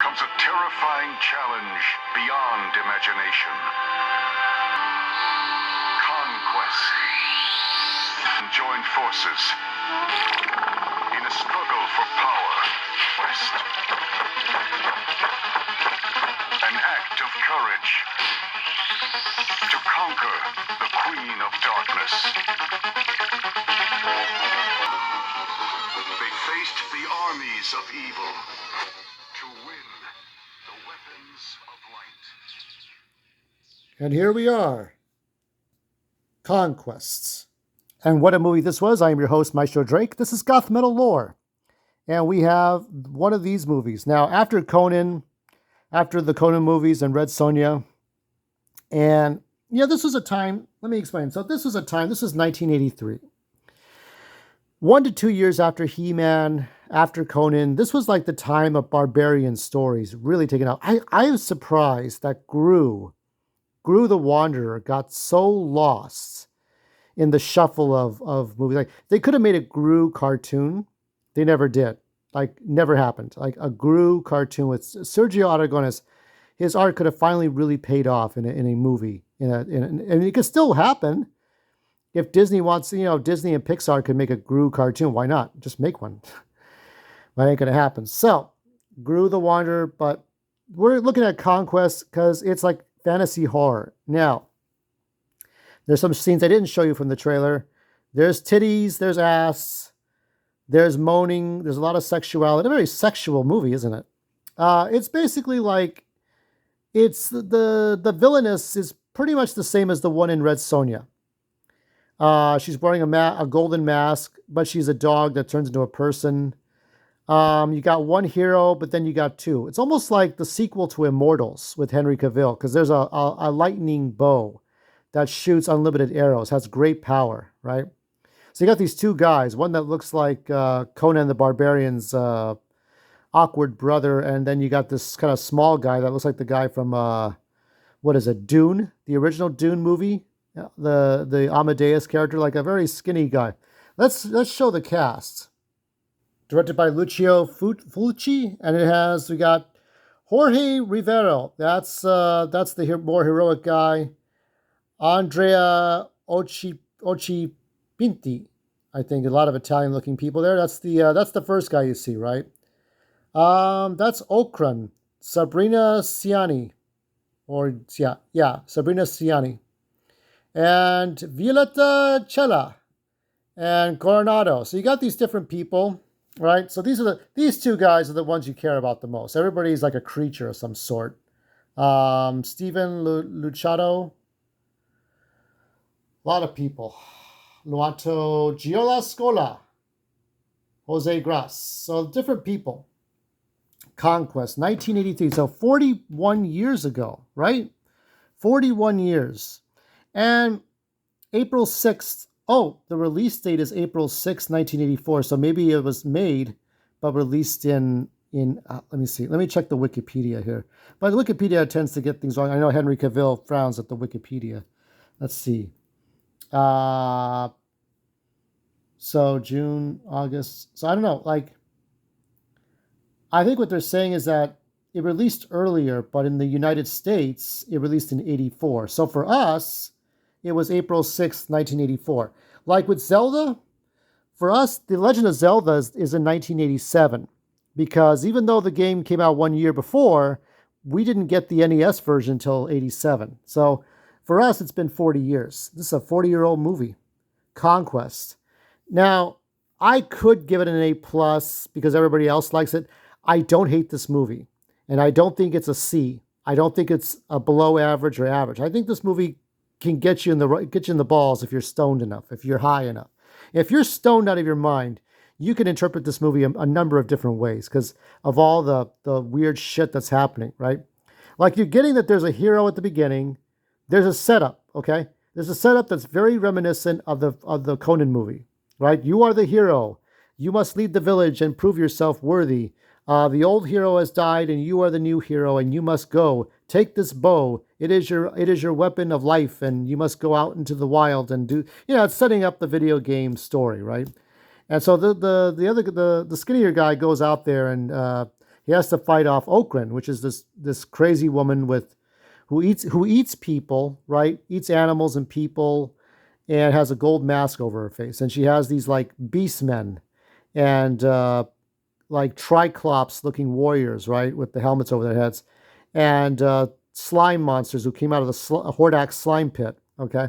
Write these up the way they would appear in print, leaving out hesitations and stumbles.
comes a terrifying challenge beyond imagination. Conquest. Join forces in a struggle for power. Quest. An act of courage to conquer the Queen of Darkness. They faced the armies of evil to win the weapons of light. And here we are. Conquests. And what a movie this was. I am your host, Maestro Drake. This is Goth-Metal Lore. And we have one of these movies. Now, after the Conan movies and Red Sonja, and this was a time, let me explain. So this was 1983. 1 to 2 years after He-Man, after Conan, this was like the time of barbarian stories really taking out. I was surprised that Gru the Wanderer got so lost in the shuffle of movies. Like, they could have made a Gru cartoon. They never did. Like, never happened. Like, a Gru cartoon with Sergio Aragonés, his art could have finally really paid off in a movie. And it could still happen. If Disney wants, Disney and Pixar could make a Gru cartoon, why not? Just make one. That ain't going to happen. So, Gru the Wanderer, but we're looking at Conquest because it's like fantasy horror. Now, there's some scenes I didn't show you from the trailer. There's titties, there's ass, there's moaning, there's a lot of sexuality. A very sexual movie, isn't it? It's basically like, it's the villainess is pretty much the same as the one in Red Sonja. She's wearing a golden mask, but she's a dog that turns into a person. You got one hero, but then you got two. It's almost like the sequel to Immortals with Henry Cavill, because there's a lightning bow that shoots unlimited arrows, has great power, right? So you got these two guys, one that looks like Conan the Barbarian's awkward brother, and then you got this kind of small guy that looks like the guy from, Dune, the original Dune movie, the Amadeus character, like a very skinny guy. Let's show the cast. Directed by Lucio Fulci, and we got Jorge Rivero. That's the more heroic guy. Andrea Occhipinti, I think, a lot of Italian-looking people there. That's the first guy you see, right? That's Okran, Sabrina Ciani, Sabrina Ciani, and Violetta Cella, and Coronado. So you got these different people, right? So these two guys are the ones you care about the most. Everybody's like a creature of some sort. Steven Luciano. A lot of people. Luato Giola Scola. Jose Gras. So different people. Conquest, 1983. So 41 years ago, right? 41 years. And April 6th. Oh, the release date is April 6th, 1984. So maybe it was made, but released in let me see. Let me check the Wikipedia here. But Wikipedia tends to get things wrong. I know Henry Cavill frowns at the Wikipedia. Let's see. So June, August. So I don't know. Like, I think what they're saying is that it released earlier, but in the United States, it released in 84. So for us, it was April 6th, 1984. Like with Zelda, for us, The Legend of Zelda is in 1987. Because even though the game came out 1 year before, we didn't get the NES version until 87. So for us, it's been 40 years. This is a 40-year-old movie, Conquest. Now, I could give it an A+ because everybody else likes it. I don't hate this movie, and I don't think it's a C. I don't think it's a below average or average. I think this movie can get you in the balls if you're stoned enough, if you're high enough. If you're stoned out of your mind, you can interpret this movie a number of different ways because of all the weird shit that's happening, right? Like, you're getting that there's a hero at the beginning. There's a setup, okay? There's a setup that's very reminiscent of the Conan movie, right? You are the hero. You must lead the village and prove yourself worthy. The old hero has died, and you are the new hero, and you must go. Take this bow. It is your weapon of life, and you must go out into the wild and do. It's setting up the video game story, right? And so the skinnier guy goes out there, and he has to fight off Okran, which is this crazy woman who eats people, right? Eats animals and people, and has a gold mask over her face. And she has these like beastmen and like triclops looking warriors, right, with the helmets over their heads, and slime monsters who came out of the Hordak slime pit. Okay,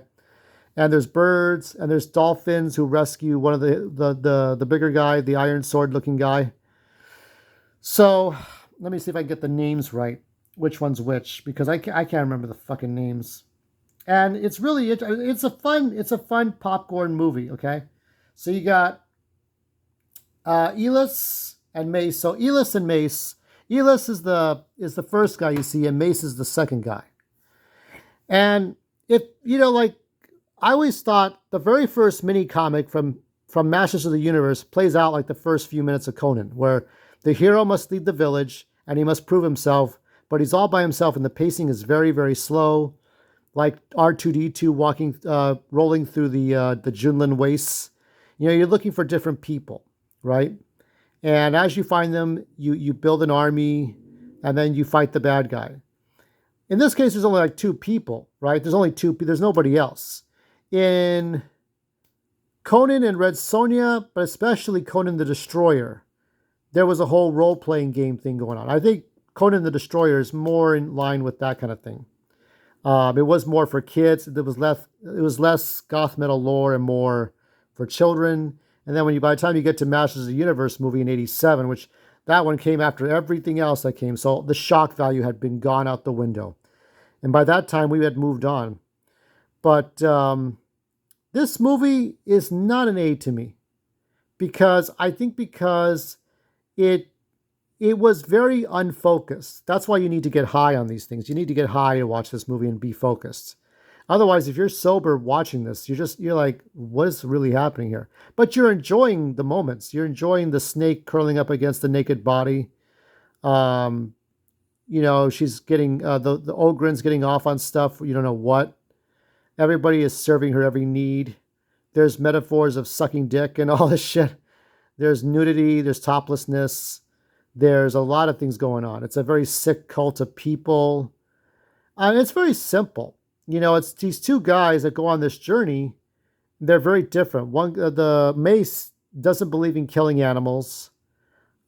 and there's birds and there's dolphins who rescue one of the bigger guy, the iron sword looking guy. So let me see if I can get the names right. Which one's which? Because I can't remember the fucking names. And it's really it's a fun popcorn movie. Okay, so you got Elis and Mace. So Elis and Mace. Elis is the first guy you see, and Mace is the second guy. And if like I always thought the very first mini comic from Masters of the Universe plays out like the first few minutes of Conan, where the hero must leave the village and he must prove himself, but he's all by himself, and the pacing is very, very slow, like R2-D2 walking, rolling through the Junlin wastes. You're looking for different people, right? And as you find them, you build an army, and then you fight the bad guy. In this case, there's only like two people, right? There's only two. There's nobody else. In Conan and Red Sonja, but especially Conan the Destroyer, there was a whole role-playing game thing going on. I think Conan the Destroyer is more in line with that kind of thing. It was more for kids. It was less Goth-Metal lore and more for children. And then by the time you get to Masters of the Universe movie in '87, which that one came after everything else that came, so the shock value had been gone out the window. And by that time, we had moved on. But this movie is not an A to me, because it was very unfocused. That's why you need to get high on these things. You need to get high to watch this movie and be focused. Otherwise, if you're sober watching this, you're like, what is really happening here? But you're enjoying the moments. You're enjoying the snake curling up against the naked body. She's getting the Ogren's getting off on stuff. You don't know what. Everybody is serving her every need. There's metaphors of sucking dick and all this shit. There's nudity. There's toplessness. There's a lot of things going on. It's a very sick cult of people. It's very simple. It's these two guys that go on this journey. They're very different. One, the Mace doesn't believe in killing animals.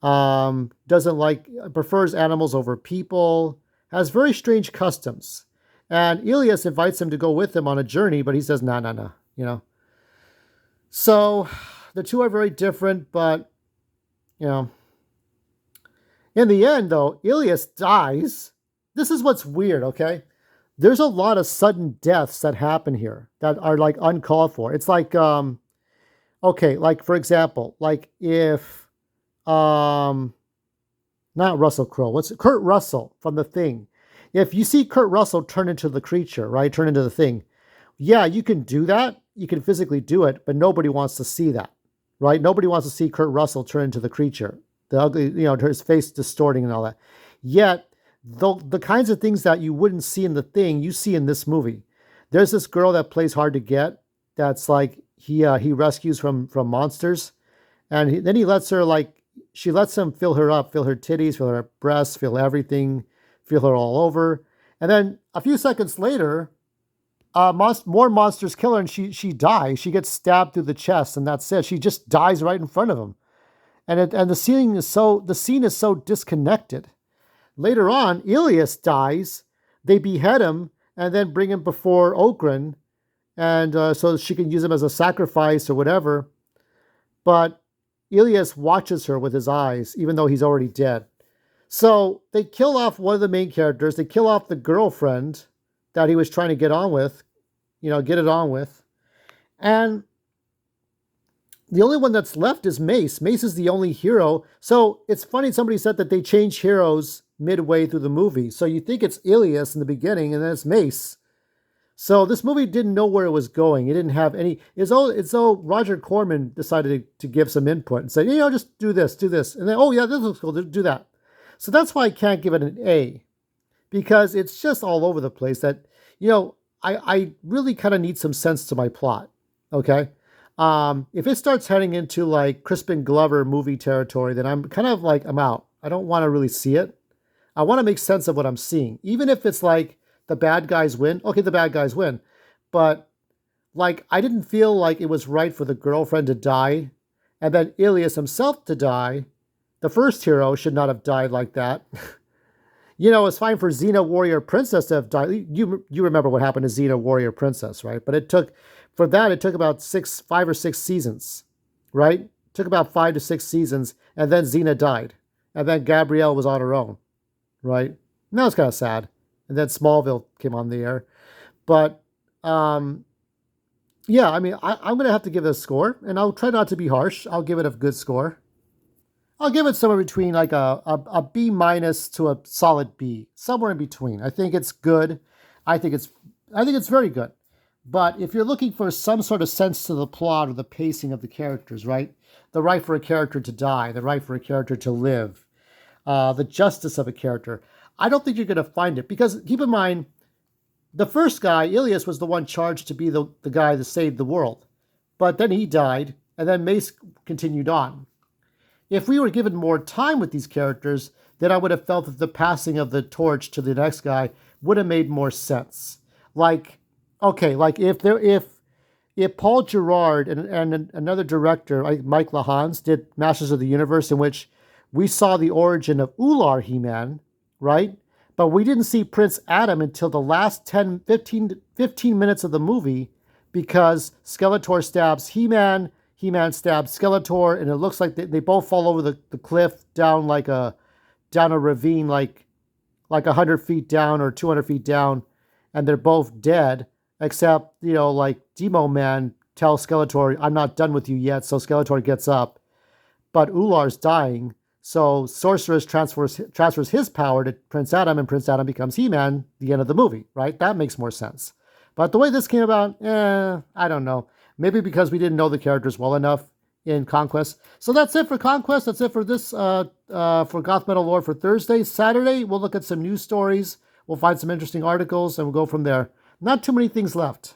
Prefers animals over people. Has very strange customs. And Elias invites him to go with him on a journey, but he says, no. So the two are very different, but, in the end, though, Elias dies. This is what's weird, okay? There's a lot of sudden deaths that happen here that are like uncalled for. It's like, like for example, like if, not Russell Crowe, Kurt Russell from The Thing. If you see Kurt Russell turn into the creature, right, turn into the thing, yeah, you can do that. You can physically do it, but nobody wants to see that, right? Nobody wants to see Kurt Russell turn into the creature, the ugly, his face distorting and all that. Yet, the kinds of things that you wouldn't see in The Thing, you see in this movie. There's this girl that plays hard to get. That's like he rescues from monsters, and then he lets her she lets him fill her up, fill her titties, fill her breasts, fill everything, feel her all over, and then a few seconds later, more monsters kill her, and she dies. She gets stabbed through the chest, and that's it. She just dies right in front of him, and the scene is so disconnected. Later on, Elias dies. They behead him and then bring him before Okran, and so she can use him as a sacrifice or whatever. But Elias watches her with his eyes, even though he's already dead. So they kill off one of the main characters. They kill off the girlfriend that he was trying to get on with, get it on with. And the only one that's left is Mace. Mace is the only hero. So it's funny, somebody said that they changed heroes midway through the movie. So you think it's Elias in the beginning, and then it's Mace. So this movie didn't know where it was going. It didn't have any. It's though Roger Corman decided to give some input and say, just do this. And then, oh yeah, this looks cool, do that. So that's why I can't give it an A, because it's just all over the place. That, I really kind of need some sense to my plot. Okay. If it starts heading into like Crispin Glover movie territory, then I'm kind of like, I'm out. I don't want to really see it. I want to make sense of what I'm seeing. Even if it's like the bad guys win, okay, the bad guys win. But like, I didn't feel like it was right for the girlfriend to die and then Ilias himself to die. The first hero should not have died like that. It's fine for Xena Warrior Princess to have died. You remember what happened to Xena Warrior Princess, right? But it took about 5 or 6 seasons, right? It took about 5 to 6 seasons, and then Xena died. And then Gabrielle was on her own, right? And that was kind of sad. And then Smallville came on the air. But yeah, I mean, I'm going to have to give it a score, and I'll try not to be harsh. I'll give it a good score. I'll give it somewhere between like a B minus to a solid B, somewhere in between. I think it's good. I think it's very good. But if you're looking for some sort of sense to the plot or the pacing of the characters, right? The right for a character to die, the right for a character to live, the justice of a character, I don't think you're going to find it. Because keep in mind, the first guy, Ilias, was the one charged to be the guy that saved the world. But then he died, and then Mace continued on. If we were given more time with these characters, then I would have felt that the passing of the torch to the next guy would have made more sense. Like, okay, like if Paul Gerard and another director, like Mike LaHans, did Masters of the Universe, in which we saw the origin of Ular He-Man, right? But we didn't see Prince Adam until the last 15 minutes of the movie, because Skeletor stabs He-Man, He-Man stabs Skeletor, and it looks like they both fall over the cliff down a ravine, like 100 feet down or 200 feet down, and they're both dead, except, like Demo Man tells Skeletor, I'm not done with you yet, so Skeletor gets up. But Ular's dying, so Sorceress transfers his power to Prince Adam, and Prince Adam becomes He-Man, the end of the movie, right? That makes more sense. But the way this came about, I don't know. Maybe because we didn't know the characters well enough in Conquest. So that's it for Conquest. That's it for this, for Goth-Metal Lore for Thursday. Saturday, we'll look at some news stories. We'll find some interesting articles, and we'll go from there. Not too many things left.